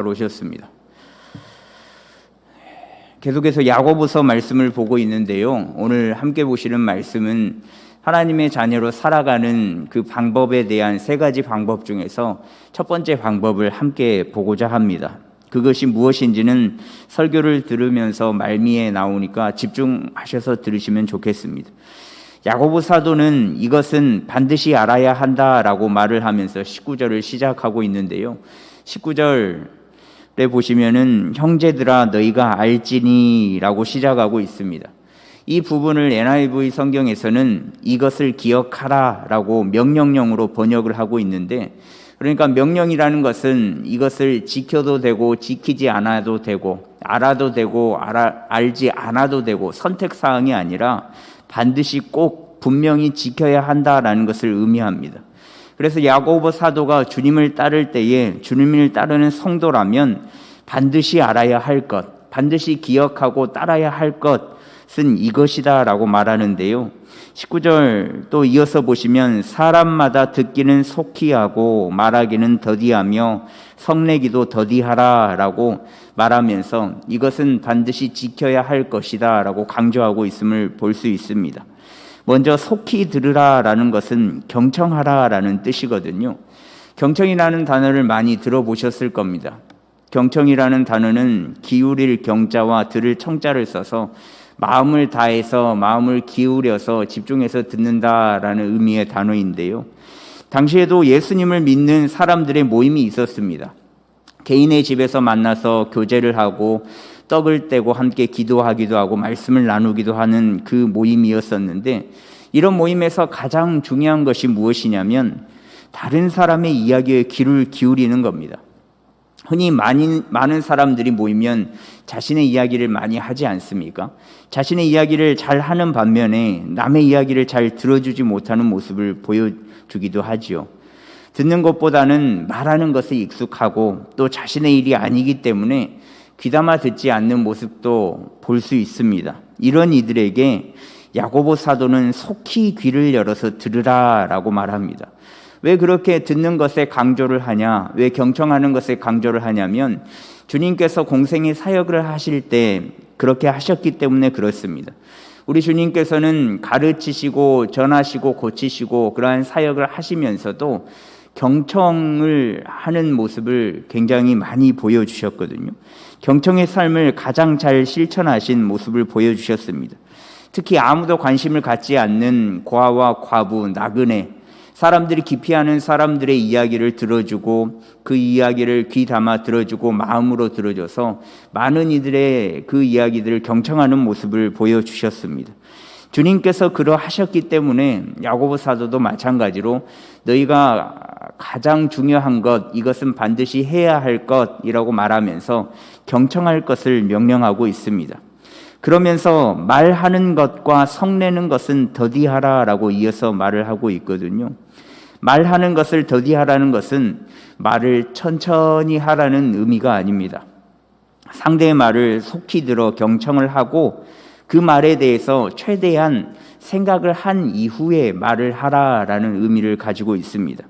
오셨습니다. 계속해서 야고보서 말씀을 보고 있는데요. 오늘 함께 보시는 말씀은 하나님의 자녀로 살아가는 그 방법에 대한 세 가지 방법 중에서 첫 번째 방법을 함께 보고자 합니다. 그것이 무엇인지는 설교를 들으면서 말미에 나오니까 집중하셔서 들으시면 좋겠습니다. 야고보 사도는 이것은 반드시 알아야 한다라고 말을 하면서 19절을 시작하고 있는데요. 19절에 보시면은 형제들아 너희가 알지니라고 시작하고 있습니다. 이 부분을 NIV 성경에서는 이것을 기억하라라고 명령형으로 번역을 하고 있는데, 그러니까 명령이라는 것은 이것을 지켜도 되고 지키지 않아도 되고 알아도 되고 알지 않아도 되고 선택사항이 아니라 반드시 꼭 분명히 지켜야 한다라는 것을 의미합니다. 그래서 야고보 사도가 주님을 따를 때에 주님을 따르는 성도라면 반드시 알아야 할 것, 반드시 기억하고 따라야 할 것은 이것이다 라고 말하는데요. 19절 또 이어서 보시면 사람마다 듣기는 속히 하고 말하기는 더디하며 성내기도 더디하라 라고 말하면서 이것은 반드시 지켜야 할 것이다 라고 강조하고 있음을 볼 수 있습니다. 먼저 속히 들으라 라는 것은 경청하라 라는 뜻이거든요. 경청이라는 단어를 많이 들어보셨을 겁니다. 경청이라는 단어는 기울일 경자와 들을 청자를 써서 마음을 다해서 마음을 기울여서 집중해서 듣는다라는 의미의 단어인데요. 당시에도 예수님을 믿는 사람들의 모임이 있었습니다. 개인의 집에서 만나서 교제를 하고 떡을 떼고 함께 기도하기도 하고 말씀을 나누기도 하는 그 모임이었었는데, 이런 모임에서 가장 중요한 것이 무엇이냐면 다른 사람의 이야기에 귀를 기울이는 겁니다. 흔히 많은 사람들이 모이면 자신의 이야기를 많이 하지 않습니까? 자신의 이야기를 잘 하는 반면에 남의 이야기를 잘 들어주지 못하는 모습을 보여주기도 하지요. 듣는 것보다는 말하는 것에 익숙하고 또 자신의 일이 아니기 때문에 귀담아 듣지 않는 모습도 볼 수 있습니다. 이런 이들에게 야고보 사도는 속히 귀를 열어서 들으라라고 말합니다. 왜 그렇게 듣는 것에 강조를 하냐, 왜 경청하는 것에 강조를 하냐면 주님께서 공생의 사역을 하실 때 그렇게 하셨기 때문에 그렇습니다. 우리 주님께서는 가르치시고 전하시고 고치시고 그러한 사역을 하시면서도 경청을 하는 모습을 굉장히 많이 보여주셨거든요. 경청의 삶을 가장 잘 실천하신 모습을 보여주셨습니다. 특히 아무도 관심을 갖지 않는 고아와 과부, 나그네, 사람들이 기피하는 사람들의 이야기를 들어주고 그 이야기를 귀 담아 들어주고 마음으로 들어줘서 많은 이들의 그 이야기들을 경청하는 모습을 보여주셨습니다. 주님께서 그러하셨기 때문에 야고보 사도도 마찬가지로 너희가 가장 중요한 것, 이것은 반드시 해야 할 것이라고 말하면서 경청할 것을 명령하고 있습니다. 그러면서 말하는 것과 성내는 것은 더디하라라고 이어서 말을 하고 있거든요. 말하는 것을 더디하라는 것은 말을 천천히 하라는 의미가 아닙니다. 상대의 말을 속히 들어 경청을 하고 그 말에 대해서 최대한 생각을 한 이후에 말을 하라라는 의미를 가지고 있습니다.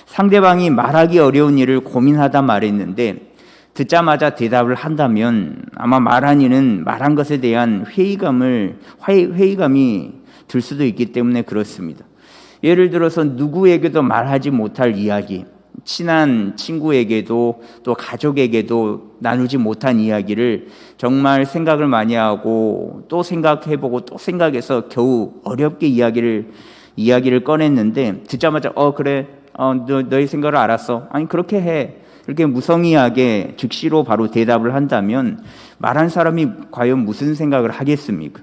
상대방이 말하기 어려운 일을 고민하다 말했는데 듣자마자 대답을 한다면 아마 말한 이는 말한 것에 대한 회의감이 들 수도 있기 때문에 그렇습니다. 예를 들어서 누구에게도 말하지 못할 이야기, 친한 친구에게도 또 가족에게도 나누지 못한 이야기를 정말 생각을 많이 하고 또 생각해보고 또 생각해서 겨우 어렵게 이야기를 꺼냈는데 듣자마자 그래, 너의 생각을 알았어, 아니 그렇게 해, 이렇게 무성의하게 즉시로 바로 대답을 한다면 말한 사람이 과연 무슨 생각을 하겠습니까?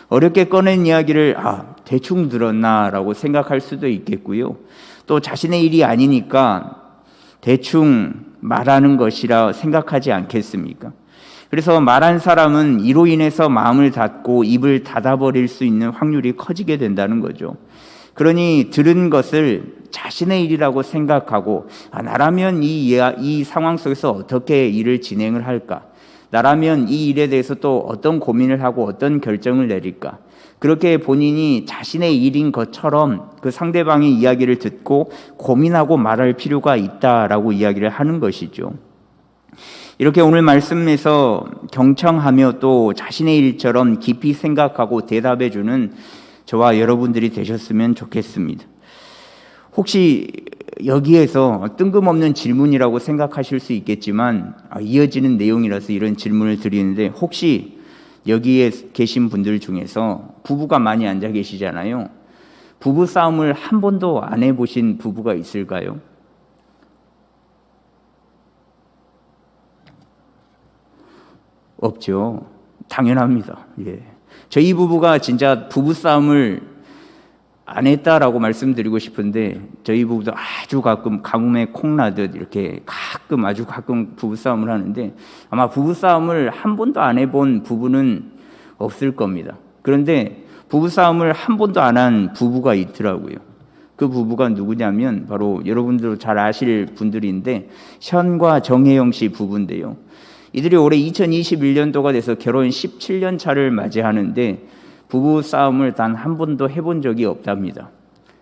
어렵게 꺼낸 이야기를 대충 들었나라고 생각할 수도 있겠고요. 또 자신의 일이 아니니까 대충 말하는 것이라 생각하지 않겠습니까? 그래서 말한 사람은 이로 인해서 마음을 닫고 입을 닫아버릴 수 있는 확률이 커지게 된다는 거죠. 그러니 들은 것을 자신의 일이라고 생각하고 나라면 이 상황 속에서 어떻게 일을 진행을 할까? 나라면 이 일에 대해서 또 어떤 고민을 하고 어떤 결정을 내릴까? 그렇게 본인이 자신의 일인 것처럼 그 상대방의 이야기를 듣고 고민하고 말할 필요가 있다라고 이야기를 하는 것이죠. 이렇게 오늘 말씀에서 경청하며 또 자신의 일처럼 깊이 생각하고 대답해주는 저와 여러분들이 되셨으면 좋겠습니다. 혹시 여기에서 뜬금없는 질문이라고 생각하실 수 있겠지만 이어지는 내용이라서 이런 질문을 드리는데, 혹시 여기에 계신 분들 중에서 부부가 많이 앉아 계시잖아요. 부부 싸움을 한 번도 안 해보신 부부가 있을까요? 없죠. 당연합니다. 예. 저희 부부가 진짜 부부 싸움을 안 했다라고 말씀드리고 싶은데, 저희 부부도 아주 가끔 가뭄에 콩나듯 이렇게 아주 가끔 부부 싸움을 하는데, 아마 부부 싸움을 한 번도 안 해본 부부는 없을 겁니다. 그런데 부부 싸움을 한 번도 안 한 부부가 있더라고요. 그 부부가 누구냐면 바로 여러분들 잘 아실 분들인데, 현과 정혜영 씨 부부인데요. 이들이 올해 2021년도가 돼서 결혼 17년 차를 맞이하는데 부부 싸움을 단 한 번도 해본 적이 없답니다.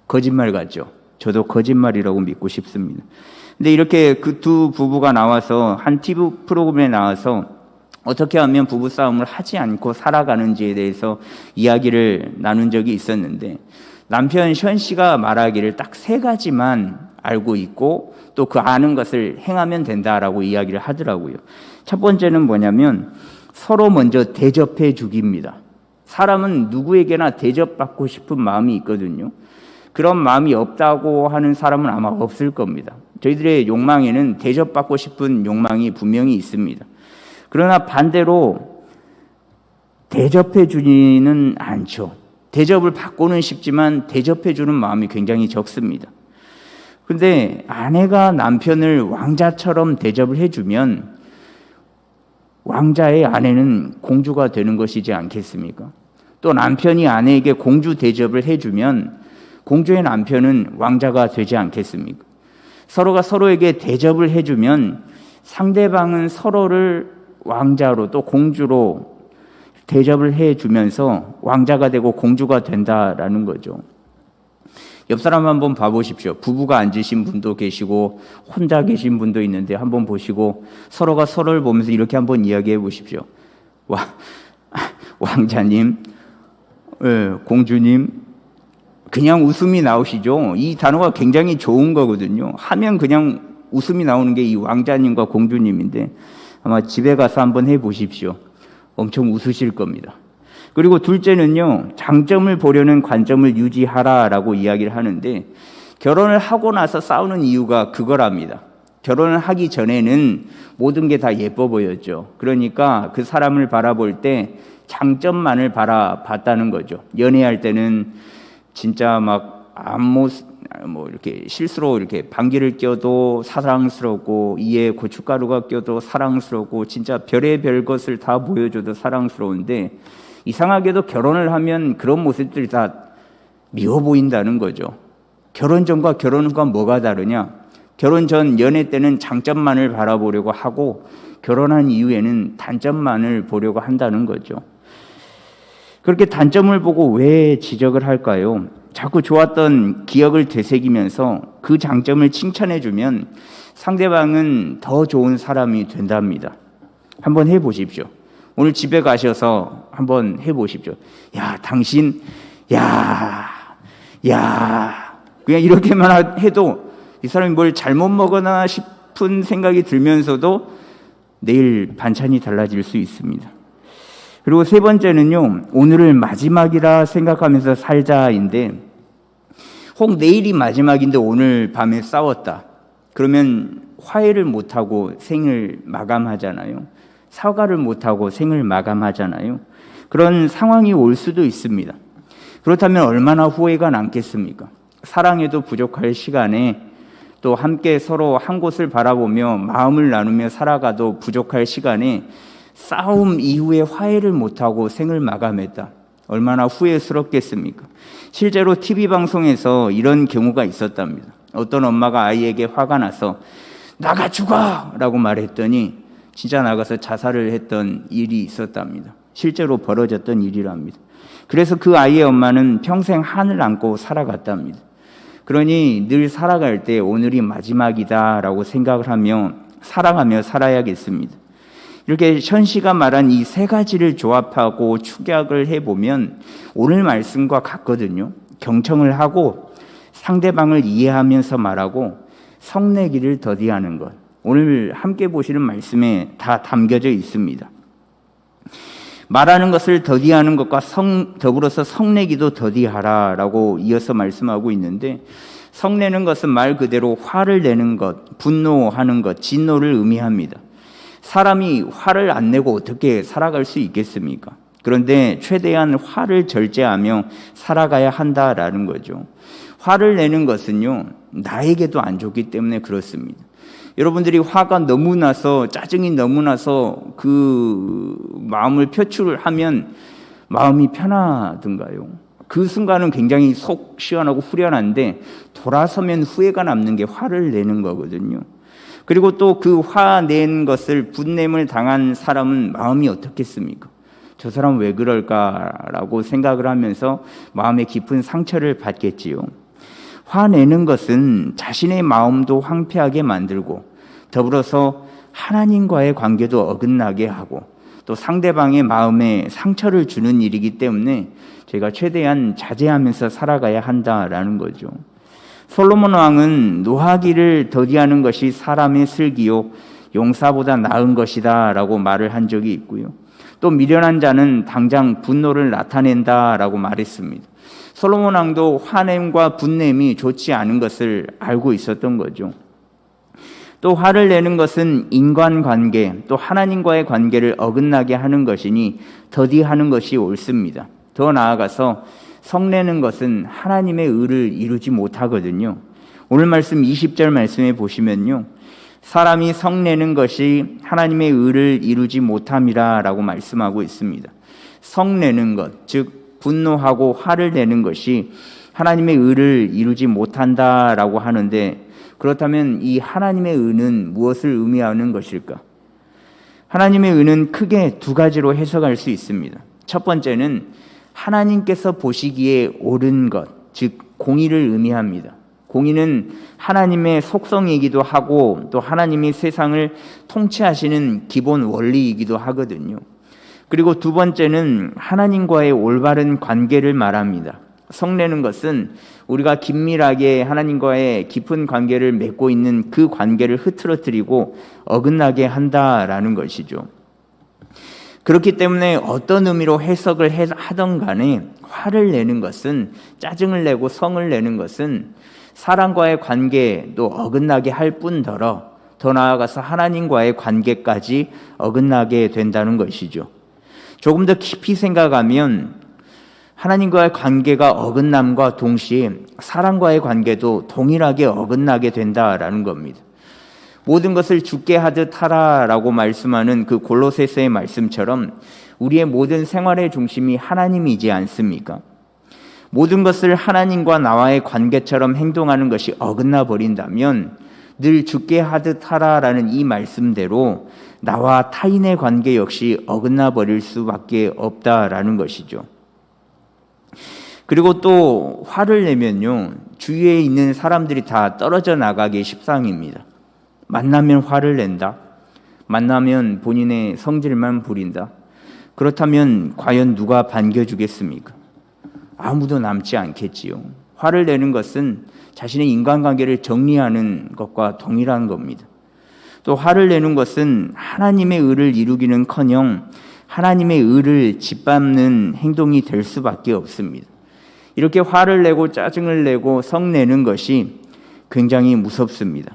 거짓말 같죠? 저도 거짓말이라고 믿고 싶습니다. 근데 이렇게 그 두 부부가 나와서 한 TV 프로그램에 나와서 어떻게 하면 부부 싸움을 하지 않고 살아가는지에 대해서 이야기를 나눈 적이 있었는데, 남편 현 씨가 말하기를 딱 3가지만 알고 있고 또 그 아는 것을 행하면 된다라고 이야기를 하더라고요. 첫 번째는 뭐냐면 서로 먼저 대접해 주기입니다. 사람은 누구에게나 대접받고 싶은 마음이 있거든요. 그런 마음이 없다고 하는 사람은 아마 없을 겁니다. 저희들의 욕망에는 대접받고 싶은 욕망이 분명히 있습니다. 그러나 반대로 대접해 주지는 않죠. 대접을 받고는 싶지만 대접해 주는 마음이 굉장히 적습니다. 그런데 아내가 남편을 왕자처럼 대접을 해주면 왕자의 아내는 공주가 되는 것이지 않겠습니까? 또 남편이 아내에게 공주 대접을 해주면 공주의 남편은 왕자가 되지 않겠습니까? 서로가 서로에게 대접을 해주면 상대방은 서로를 왕자로 또 공주로 대접을 해주면서 왕자가 되고 공주가 된다라는 거죠. 옆 사람 한번 봐보십시오. 부부가 앉으신 분도 계시고 혼자 계신 분도 있는데 한번 보시고 서로가 서로를 보면서 이렇게 한번 이야기해 보십시오. 왕자님, 공주님, 그냥 웃음이 나오시죠. 이 단어가 굉장히 좋은 거거든요. 하면 그냥 웃음이 나오는 게 이 왕자님과 공주님인데, 아마 집에 가서 한번 해보십시오. 엄청 웃으실 겁니다. 그리고 둘째는요, 장점을 보려는 관점을 유지하라라고 이야기를 하는데, 결혼을 하고 나서 싸우는 이유가 그거랍니다. 결혼을 하기 전에는 모든 게 다 예뻐 보였죠. 그러니까 그 사람을 바라볼 때 장점만을 바라봤다는 거죠. 연애할 때는 진짜 막 앞모습, 이렇게 실수로 이렇게 방귀를 껴도 사랑스럽고, 이에 고춧가루가 껴도 사랑스럽고, 진짜 별의별 것을 다 보여줘도 사랑스러운데, 이상하게도 결혼을 하면 그런 모습들이 다 미워 보인다는 거죠. 결혼 전과 결혼 후가 뭐가 다르냐? 결혼 전 연애 때는 장점만을 바라보려고 하고, 결혼한 이후에는 단점만을 보려고 한다는 거죠. 그렇게 단점을 보고 왜 지적을 할까요? 자꾸 좋았던 기억을 되새기면서 그 장점을 칭찬해주면 상대방은 더 좋은 사람이 된답니다. 한번 해보십시오. 오늘 집에 가셔서 한번 해보십시오. 야, 당신, 야, 그냥 이렇게만 해도 이 사람이 뭘 잘못 먹었나 싶은 생각이 들면서도 내일 반찬이 달라질 수 있습니다. 그리고 3번째는요, 오늘을 마지막이라 생각하면서 살자인데, 혹 내일이 마지막인데 오늘 밤에 싸웠다. 그러면 화해를 못하고 생을 마감하잖아요. 사과를 못하고 생을 마감하잖아요. 그런 상황이 올 수도 있습니다. 그렇다면 얼마나 후회가 남겠습니까? 사랑해도 부족할 시간에, 또 함께 서로 한 곳을 바라보며 마음을 나누며 살아가도 부족할 시간에 싸움 이후에 화해를 못하고 생을 마감했다. 얼마나 후회스럽겠습니까? 실제로 TV 방송에서 이런 경우가 있었답니다. 어떤 엄마가 아이에게 화가 나서 나가 죽어! 라고 말했더니 진짜 나가서 자살을 했던 일이 있었답니다. 실제로 벌어졌던 일이랍니다. 그래서 그 아이의 엄마는 평생 한을 안고 살아갔답니다. 그러니 늘 살아갈 때 오늘이 마지막이다 라고 생각을 하며 사랑하며 살아야겠습니다. 이렇게 현시가 말한 이 세 가지를 조합하고 축약을 해보면 오늘 말씀과 같거든요. 경청을 하고 상대방을 이해하면서 말하고 성내기를 더디하는 것. 오늘 함께 보시는 말씀에 다 담겨져 있습니다. 말하는 것을 더디하는 것과 더불어서 성내기도 더디하라라고 이어서 말씀하고 있는데, 성내는 것은 말 그대로 화를 내는 것, 분노하는 것, 진노를 의미합니다. 사람이 화를 안 내고 어떻게 살아갈 수 있겠습니까? 그런데 최대한 화를 절제하며 살아가야 한다라는 거죠. 화를 내는 것은요, 나에게도 안 좋기 때문에 그렇습니다. 여러분들이 화가 너무 나서, 짜증이 너무 나서 그 마음을 표출하면 마음이 편하던가요? 그 순간은 굉장히 속 시원하고 후련한데 돌아서면 후회가 남는 게 화를 내는 거거든요. 그리고 또 그 화낸 것을 분냄을 당한 사람은 마음이 어떻겠습니까? 저 사람 왜 그럴까라고 생각을 하면서 마음에 깊은 상처를 받겠지요. 화내는 것은 자신의 마음도 황폐하게 만들고 더불어서 하나님과의 관계도 어긋나게 하고 또 상대방의 마음에 상처를 주는 일이기 때문에 저희가 최대한 자제하면서 살아가야 한다라는 거죠. 솔로몬 왕은 노하기를 더디하는 것이 사람의 슬기요 용사보다 나은 것이다 라고 말을 한 적이 있고요. 또 미련한 자는 당장 분노를 나타낸다라고 말했습니다. 솔로몬 왕도 화냄과 분냄이 좋지 않은 것을 알고 있었던 거죠. 또 화를 내는 것은 인간관계, 또 하나님과의 관계를 어긋나게 하는 것이니 더디하는 것이 옳습니다. 더 나아가서 성내는 것은 하나님의 의를 이루지 못하거든요. 오늘 말씀 20절 말씀에 보시면요, 사람이 성내는 것이 하나님의 의를 이루지 못함이라 라고 말씀하고 있습니다. 성내는 것, 즉 분노하고 화를 내는 것이 하나님의 의를 이루지 못한다라고 하는데, 그렇다면 이 하나님의 의는 무엇을 의미하는 것일까? 하나님의 의는 크게 두 가지로 해석할 수 있습니다. 첫 번째는 하나님께서 보시기에 옳은 것, 즉 공의를 의미합니다. 공의는 하나님의 속성이기도 하고 또 하나님이 세상을 통치하시는 기본 원리이기도 하거든요. 그리고 두 번째는 하나님과의 올바른 관계를 말합니다. 성내는 것은 우리가 긴밀하게 하나님과의 깊은 관계를 맺고 있는 그 관계를 흐트러뜨리고 어긋나게 한다라는 것이죠. 그렇기 때문에 어떤 의미로 해석을 하던 간에 화를 내는 것은, 짜증을 내고 성을 내는 것은 사람과의 관계도 어긋나게 할 뿐더러 더 나아가서 하나님과의 관계까지 어긋나게 된다는 것이죠. 조금 더 깊이 생각하면 하나님과의 관계가 어긋남과 동시에 사람과의 관계도 동일하게 어긋나게 된다라는 겁니다. 모든 것을 주께 하듯 하라라고 말씀하는 그 골로새서의 말씀처럼 우리의 모든 생활의 중심이 하나님이지 않습니까? 모든 것을 하나님과 나와의 관계처럼 행동하는 것이 어긋나 버린다면 늘 주께 하듯 하라라는 이 말씀대로 나와 타인의 관계 역시 어긋나 버릴 수밖에 없다라는 것이죠. 그리고 또 화를 내면요, 주위에 있는 사람들이 다 떨어져 나가기 십상입니다. 만나면 화를 낸다. 만나면 본인의 성질만 부린다. 그렇다면 과연 누가 반겨주겠습니까? 아무도 남지 않겠지요. 화를 내는 것은 자신의 인간관계를 정리하는 것과 동일한 겁니다. 또 화를 내는 것은 하나님의 의를 이루기는커녕 하나님의 의를 짓밟는 행동이 될 수밖에 없습니다. 이렇게 화를 내고 짜증을 내고 성내는 것이 굉장히 무섭습니다.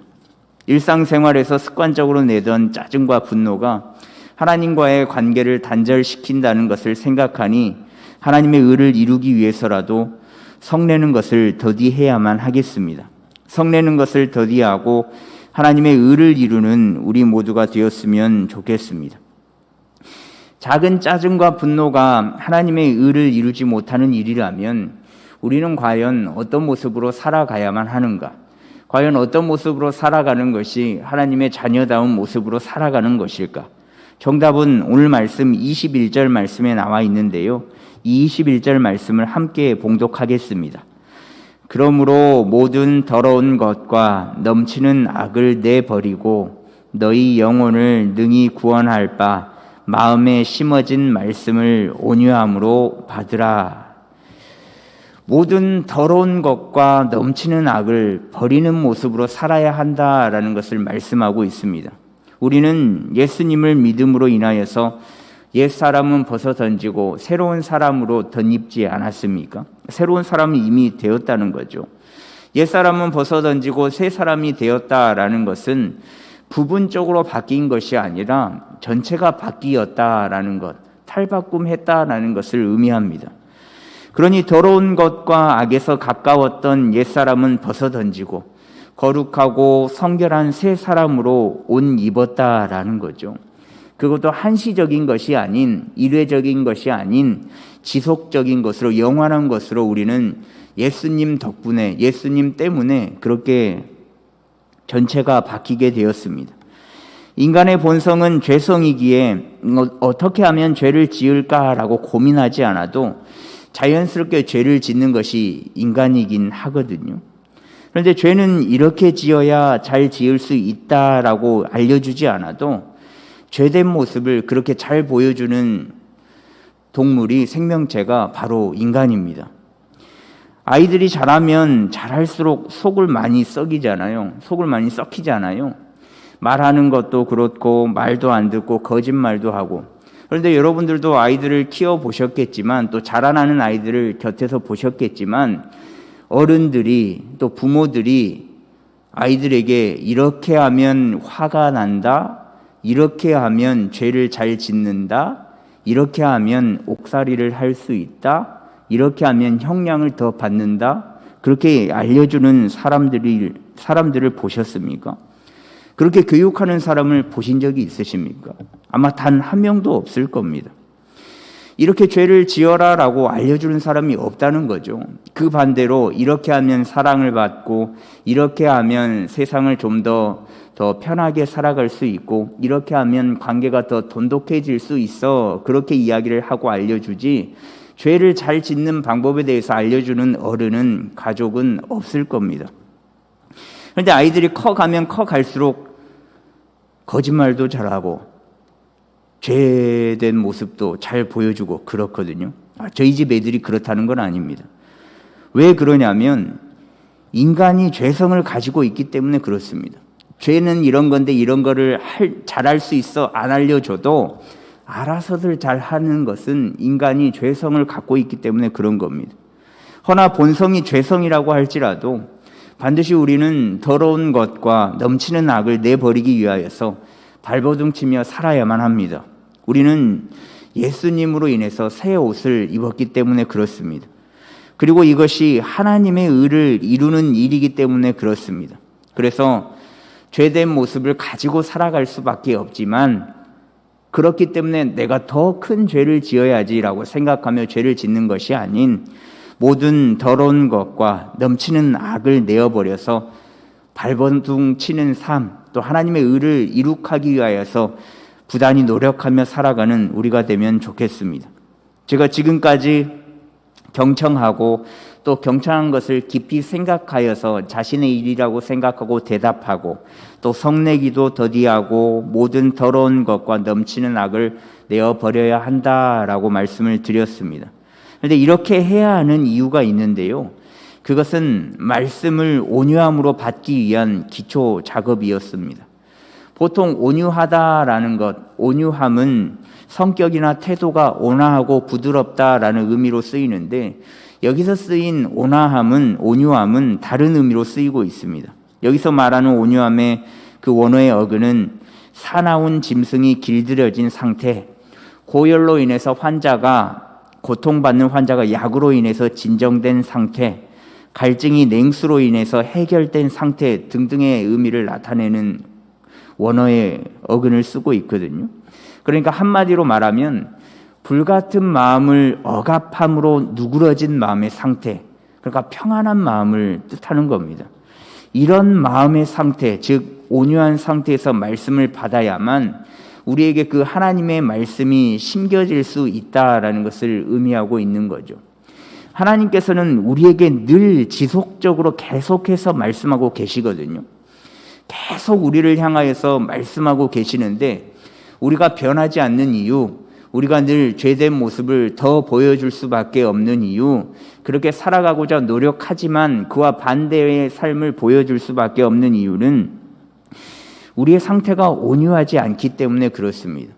일상생활에서 습관적으로 내던 짜증과 분노가 하나님과의 관계를 단절시킨다는 것을 생각하니 하나님의 의를 이루기 위해서라도 성내는 것을 더디해야만 하겠습니다. 성내는 것을 더디하고 하나님의 의를 이루는 우리 모두가 되었으면 좋겠습니다. 작은 짜증과 분노가 하나님의 의를 이루지 못하는 일이라면 우리는 과연 어떤 모습으로 살아가야만 하는가? 과연 어떤 모습으로 살아가는 것이 하나님의 자녀다운 모습으로 살아가는 것일까? 정답은 오늘 말씀 21절 말씀에 나와 있는데요. 이 21절 말씀을 함께 봉독하겠습니다. 그러므로 모든 더러운 것과 넘치는 악을 내버리고 너희 영혼을 능히 구원할 바 마음에 심어진 말씀을 온유함으로 받으라. 모든 더러운 것과 넘치는 악을 버리는 모습으로 살아야 한다라는 것을 말씀하고 있습니다. 우리는 예수님을 믿음으로 인하여서 옛사람은 벗어 던지고 새로운 사람으로 덧입지 않았습니까? 새로운 사람이 이미 되었다는 거죠. 옛사람은 벗어 던지고 새 사람이 되었다라는 것은 부분적으로 바뀐 것이 아니라 전체가 바뀌었다라는 것, 탈바꿈했다라는 것을 의미합니다. 그러니 더러운 것과 악에서 가까웠던 옛사람은 벗어 던지고 거룩하고 성결한 새 사람으로 옷 입었다라는 거죠. 그것도 한시적인 것이 아닌, 일회적인 것이 아닌 지속적인 것으로, 영원한 것으로 우리는 예수님 덕분에, 예수님 때문에 그렇게 전체가 바뀌게 되었습니다. 인간의 본성은 죄성이기에 어떻게 하면 죄를 지을까라고 고민하지 않아도 자연스럽게 죄를 짓는 것이 인간이긴 하거든요. 그런데 죄는 이렇게 지어야 잘 지을 수 있다라고 알려주지 않아도 죄된 모습을 그렇게 잘 보여주는 동물이, 생명체가 바로 인간입니다. 아이들이 자라면 자랄수록 속을 많이 썩이잖아요. 속을 많이 썩히잖아요. 말하는 것도 그렇고 말도 안 듣고 거짓말도 하고. 그런데 여러분들도 아이들을 키워보셨겠지만, 또 자라나는 아이들을 곁에서 보셨겠지만, 어른들이, 또 부모들이 아이들에게 이렇게 하면 화가 난다, 이렇게 하면 죄를 잘 짓는다, 이렇게 하면 옥살이를 할 수 있다, 이렇게 하면 형량을 더 받는다, 그렇게 알려주는 사람들을 보셨습니까? 그렇게 교육하는 사람을 보신 적이 있으십니까? 아마 단 한 명도 없을 겁니다. 이렇게 죄를 지어라라고 알려주는 사람이 없다는 거죠. 그 반대로 이렇게 하면 사랑을 받고, 이렇게 하면 세상을 좀 더 편하게 살아갈 수 있고, 이렇게 하면 관계가 더 돈독해질 수 있어, 그렇게 이야기를 하고 알려주지, 죄를 잘 짓는 방법에 대해서 알려주는 어른은, 가족은 없을 겁니다. 그런데 아이들이 커가면 커갈수록 거짓말도 잘하고 죄된 모습도 잘 보여주고 그렇거든요. 저희 집 애들이 그렇다는 건 아닙니다. 왜 그러냐면 인간이 죄성을 가지고 있기 때문에 그렇습니다. 죄는 이런 건데 이런 거를 잘할 수 있어 안 알려줘도 알아서들 잘하는 것은 인간이 죄성을 갖고 있기 때문에 그런 겁니다. 허나 본성이 죄성이라고 할지라도 반드시 우리는 더러운 것과 넘치는 악을 내버리기 위하여서 발버둥치며 살아야만 합니다. 우리는 예수님으로 인해서 새 옷을 입었기 때문에 그렇습니다. 그리고 이것이 하나님의 의를 이루는 일이기 때문에 그렇습니다. 그래서 죄된 모습을 가지고 살아갈 수밖에 없지만, 그렇기 때문에 내가 더 큰 죄를 지어야지라고 생각하며 죄를 짓는 것이 아닌, 모든 더러운 것과 넘치는 악을 내어버려서 발버둥 치는 삶, 또 하나님의 의를 이룩하기 위하여서 부단히 노력하며 살아가는 우리가 되면 좋겠습니다. 제가 지금까지 경청하고 또 경청한 것을 깊이 생각하여서 자신의 일이라고 생각하고 대답하고, 또 성내기도 더디하고 모든 더러운 것과 넘치는 악을 내어버려야 한다라고 말씀을 드렸습니다. 그런데 이렇게 해야 하는 이유가 있는데요, 그것은 말씀을 온유함으로 받기 위한 기초 작업이었습니다. 보통 온유하다라는 것, 온유함은 성격이나 태도가 온화하고 부드럽다라는 의미로 쓰이는데, 여기서 쓰인 온유함은 다른 의미로 쓰이고 있습니다. 여기서 말하는 온유함의 그 원어의 어근은 사나운 짐승이 길들여진 상태, 고열로 인해서 고통받는 환자가 약으로 인해서 진정된 상태, 갈증이 냉수로 인해서 해결된 상태 등등의 의미를 나타내는 원어의 어근을 쓰고 있거든요. 그러니까 한마디로 말하면 불같은 마음을 억압함으로 누그러진 마음의 상태, 그러니까 평안한 마음을 뜻하는 겁니다. 이런 마음의 상태, 즉 온유한 상태에서 말씀을 받아야만 우리에게 그 하나님의 말씀이 심겨질 수 있다라는 것을 의미하고 있는 거죠. 하나님께서는 우리에게 늘 지속적으로 계속해서 말씀하고 계시거든요. 계속 우리를 향하여서 말씀하고 계시는데 우리가 변하지 않는 이유, 우리가 늘 죄된 모습을 더 보여줄 수밖에 없는 이유, 그렇게 살아가고자 노력하지만 그와 반대의 삶을 보여줄 수밖에 없는 이유는 우리의 상태가 온유하지 않기 때문에 그렇습니다.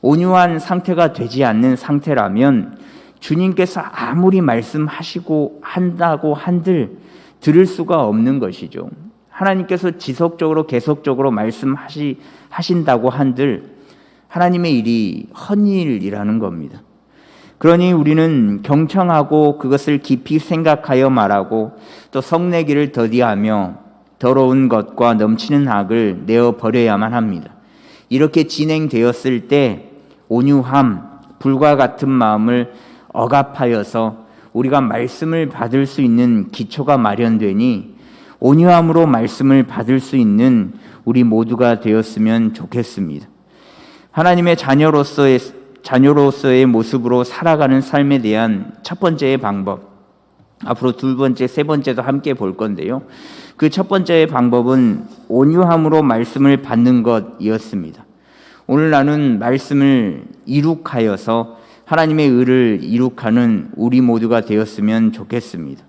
온유한 상태가 되지 않는 상태라면 주님께서 아무리 말씀하시고 한다고 한들 들을 수가 없는 것이죠. 하나님께서 지속적으로 계속적으로 말씀하신다고 한들 하나님의 일이 헛일이라는 겁니다. 그러니 우리는 경청하고 그것을 깊이 생각하여 말하고 또 성내기를 더디하며 더러운 것과 넘치는 악을 내어 버려야만 합니다. 이렇게 진행되었을 때 온유함, 불과 같은 마음을 억압하여서 우리가 말씀을 받을 수 있는 기초가 마련되니 온유함으로 말씀을 받을 수 있는 우리 모두가 되었으면 좋겠습니다. 하나님의 자녀로서의 모습으로 살아가는 삶에 대한 첫 번째의 방법, 앞으로 두 번째, 세 번째도 함께 볼 건데요. 그 첫 번째의 방법은 온유함으로 말씀을 받는 것이었습니다. 오늘 나눈 말씀을 이룩하여서 하나님의 의를 이룩하는 우리 모두가 되었으면 좋겠습니다.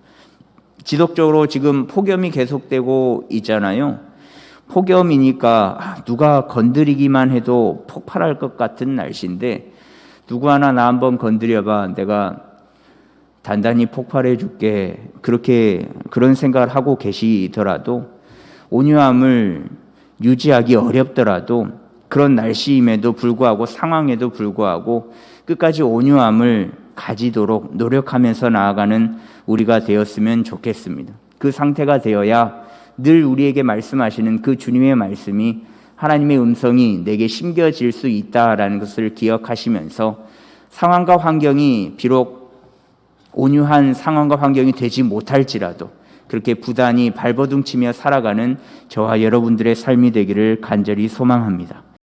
지속적으로 지금 폭염이 계속되고 있잖아요. 폭염이니까 누가 건드리기만 해도 폭발할 것 같은 날씨인데 누구 하나 나 한번 건드려봐, 내가 단단히 폭발해 줄게, 그런 생각을 하고 계시더라도 온유함을 유지하기 어렵더라도 그런 날씨임에도 불구하고 상황에도 불구하고 끝까지 온유함을 가지도록 노력하면서 나아가는 우리가 되었으면 좋겠습니다. 그 상태가 되어야 늘 우리에게 말씀하시는 그 주님의 말씀이 하나님의 음성이 내게 심겨질 수 있다라는 것을 기억하시면서 상황과 환경이 비록 온유한 상황과 환경이 되지 못할지라도 그렇게 부단히 발버둥치며 살아가는 저와 여러분들의 삶이 되기를 간절히 소망합니다.